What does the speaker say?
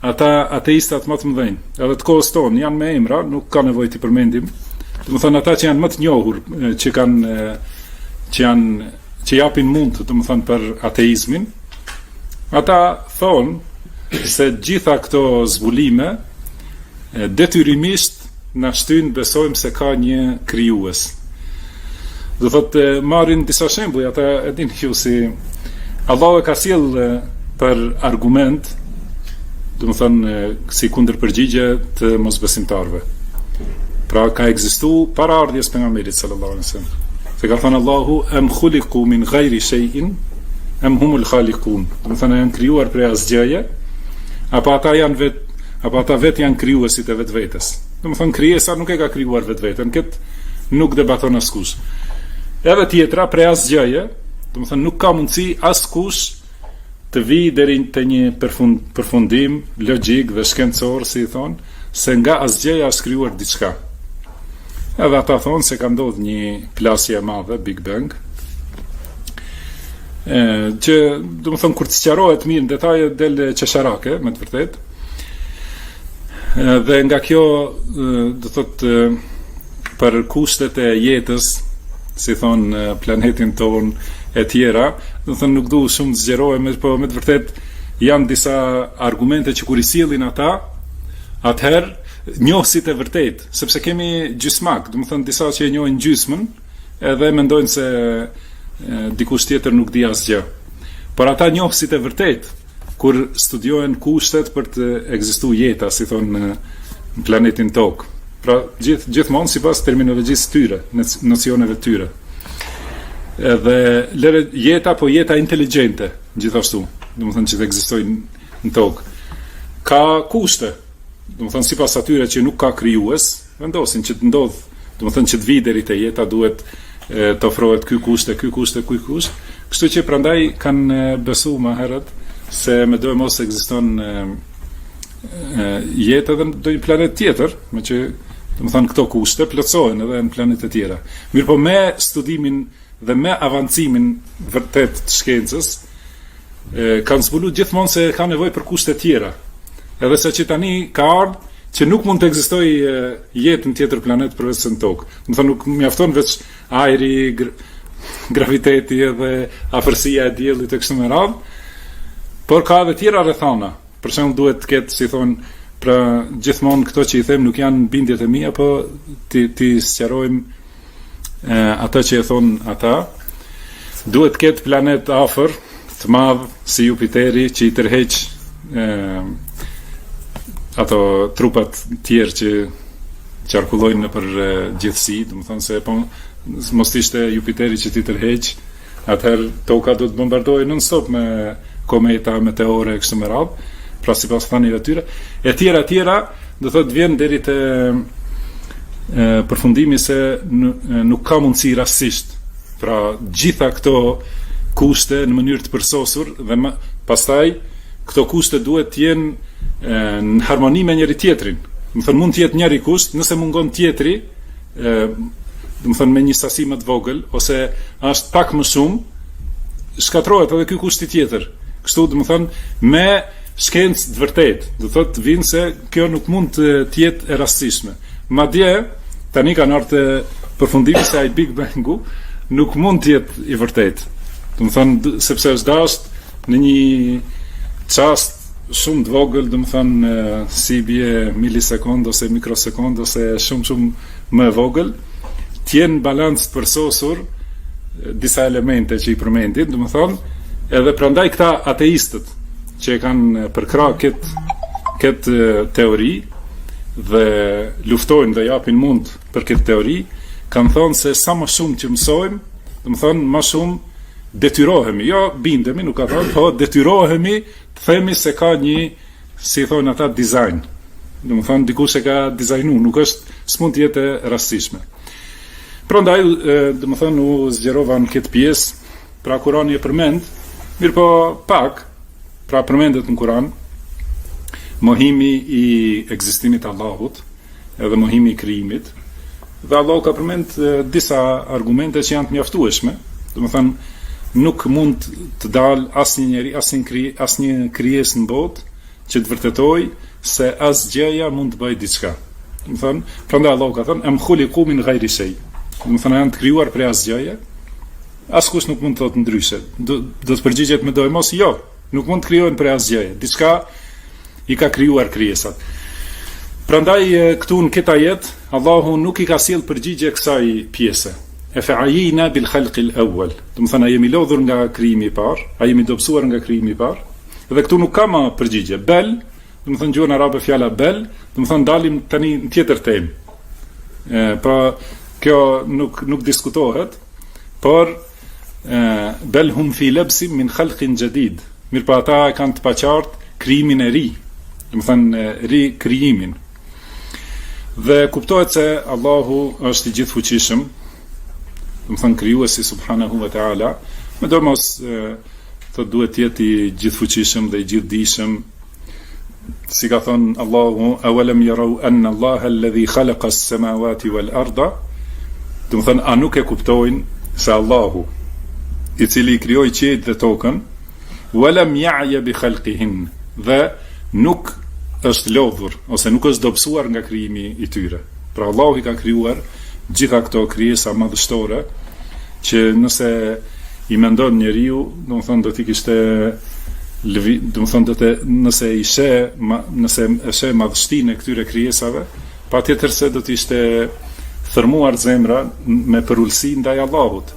ata ateistat më të mëdhenj, edhe të kohës tonë janë me emra, nuk ka nevojë të përmendim. Domethënë ata që janë më të njohur, që japin mund, domethënë për ateizmin, ata thonë se gjitha këto zbulime detyrimisht na shtyn besojmë se ka një krijues. Do thotë marrin disa shembuj, ata e din ju si Allahu e ka sjell për argument, domethënë si kundërpërgjigje të mosbesimtarëve. Pra ka ekzistuar para ardhjes pejgamberit sallallahu alaihi wasallam. Se ka thënë Allahu em khuliqu min ghairi shay'in em humul khaliqun. Domethënë janë krijuar prej asgjëje, apo ata vetë janë krijuesit e vetvetes. Domethënë krijesa nuk e ka krijuar vetveten, këtë nuk debaton askush. Edhe tjetra prej asgjëje, domethënë nuk ka mundësi askush të vi deri te një përfundim logjik dhe shkencor, si i thonë, se nga asgjëja është krijuar diçka. Edhe ata thonë se ka ndodhur një plasje e madhe, Big Bang, që domethënë kur të sqarohet mirë në detaje del qesharake, me të vërtetë. Dhe nga kjo do thotë për kushtet e jetës, si thonë planetin ton e tjera, do thënë nuk du shumë të zgjerohem, po me të vërtet janë disa argumente që kur i sjellin ata, atëherë njohësit e vërtet, sepse kemi gjysmak, do thënë disa që e njohin gjysmën, edhe mendojnë se dikush tjetër nuk di asgjë. Por ata njohësit e vërtet, kur studiojnë kushtet për të ekzistuar jeta, si thonë në planetin Tokë. Pra gjithmonë sipas terminologjisë tyre, nocioneve tyre. Edhe jeta, po jeta inteligjente, gjithashtu, domethënë që të ekzistojnë në Tokë. Ka kushte, domethënë sipas atyre që nuk ka krijues, vendosin që të ndodh, domethënë që të vijë deri te jeta duhet të ofrohet ky kusht, ky kusht, ky kusht. Kështu që prandaj kanë besuar më herët se me do mos ekziston jetë edhe në një planet tjetër, me që domethënë këto kushte plotësohen edhe në planete tjera. Mirë po me studimin dhe me avancimin vërtet të shkencës, kanë zbuluar gjithmonë se ka nevojë për kushte tjera. Edhe sa që tani ka ardhur që nuk mund të ekzistojë jetë në tjetër planet përveç se në Tokë. Domethënë nuk mjafton veç ajri, graviteti edhe afërsia e diellit e kështu me radhë, por ka edhe tjera rrethana. Për shembull duhet të ketë, si thonë, pra gjithmonë këto që i them nuk janë bindjet e mia, po ti sqarojmë ata që e thonë ata. Duhet të ketë planet afër, të madh si Jupiteri, që i tërheq ato trupat tjerë që qarkullojnë nëpër gjithësi, domethënë se po mos ishte Jupiteri që ti tërheq, atëherë Toka do të bombardohej non-stop me kometa, meteore e kështu me radhë. Pra sipas thënieve të tyre, e tjera, do thotë vjen deri te përfundimi se nuk ka mundësi rastësisht. Pra gjitha këto kushte në mënyrë të përsosur dhe pastaj këto kushte duhet të jenë në harmoni me njëri tjetrin. Do thonë mund të jetë njëri kusht, nëse mungon tjetri, do thonë me një sasi më të vogël ose është pak më shumë, shkatrohet edhe ky kusht i tjetër. Kështu do thonë me shkencë të vërtet, do thotë vinë se kjo nuk mund të jetë e rastësishme. Madje tani kanë ardhur përfundimi se ai Big Bangu nuk mund të jetë i vërtet. Do thonë sepse është dashur në një çast shumë të vogël, do thonë si bie milisekond ose mikrosekond ose shumë më e vogël, të jenë balancë të përsosur disa elemente që i përmendit, do thonë, edhe prandaj këta ateistët që kanë përkrah këtë teori dhe luftojnë dhe japin mund për këtë teori, kanë thonë se sa më shumë që mësojmë, do të thonë më shumë detyrohemi, jo bindemi, nuk ka thonë, po detyrohemi të themi se ka një, si thonë ata, design. Do të thonë dikush e ka dizajnu, nuk është, s'mund të jetë rastësishme. Prandaj, do të thonë, u zgjerova në këtë pjesë, pra Kurani e përmend, mirë po pak, pra përmendet në Kur'an mohimi i ekzistimit Allahut edhe mohimi i krijimit, dhe Allah ka përmend disa argumente që janë të mjaftueshme. Domethënë nuk mund të dalë asnjë njeri, asnjë krijesë në botë që të vërtetoj se asgjëja mund të bëjë diçka. Do të thonë, prandaj Allahu ka thënë em khuliqu min ghayri shay. Do të thonë janë të krijuar prej asgjëje. Askush nuk mund të thotë ndryshe. Do të përgjigjet me dojë mos, jo, nuk mund të krijohen prej asgjëje. Diçka i ka krijuar krijesat. Prandaj këtu në këtë ajet Allahu nuk i ka sjell përgjigje kësaj pjese. E fa'ayina bil khalqi al-awwal. Do të thonë a jemi lodhur nga krijimi i parë, a jemi dobësuar nga krijimi i parë. Dhe këtu nuk ka më përgjigje. Bel, do të thonë gjuhën arabe fjala bel, do të thonë dalim tani në tjetër temë. Pra kjo nuk diskutohet, por bel hum fi labsim min khalqin jadid. Mirë pa ata kanë të paqartë krijimin e ri. Do të thonë ri krijimin. Dhe kuptohet se Allahu është i gjithfuqishëm, do të thonë krijuesi subhanahu wa taala, më do mos të duhet të jetë i gjithfuqishëm dhe i gjithdijshëm, si ka thonë Allahu awalam yarau anna Allaha alladhi khalaqa as-samawati wal arda, do të thonë a nuk e kuptojnë se Allahu i cili krijoi qiejt dhe tokën, walam ya'ya bi khalqihin, dhe nuk është lodhur ose nuk është dobësuar nga krijimi i tyre. Pra Allahu i ka krijuar gjitha këto krijesa madhështore që nëse i mendon njeriu, do të thonë do t'i kishte do të thonë nëse e sheh madhështinë e këtyre krijesave, patjetër se do të ishte thërmuar zemra me përullësi ndaj Allahut.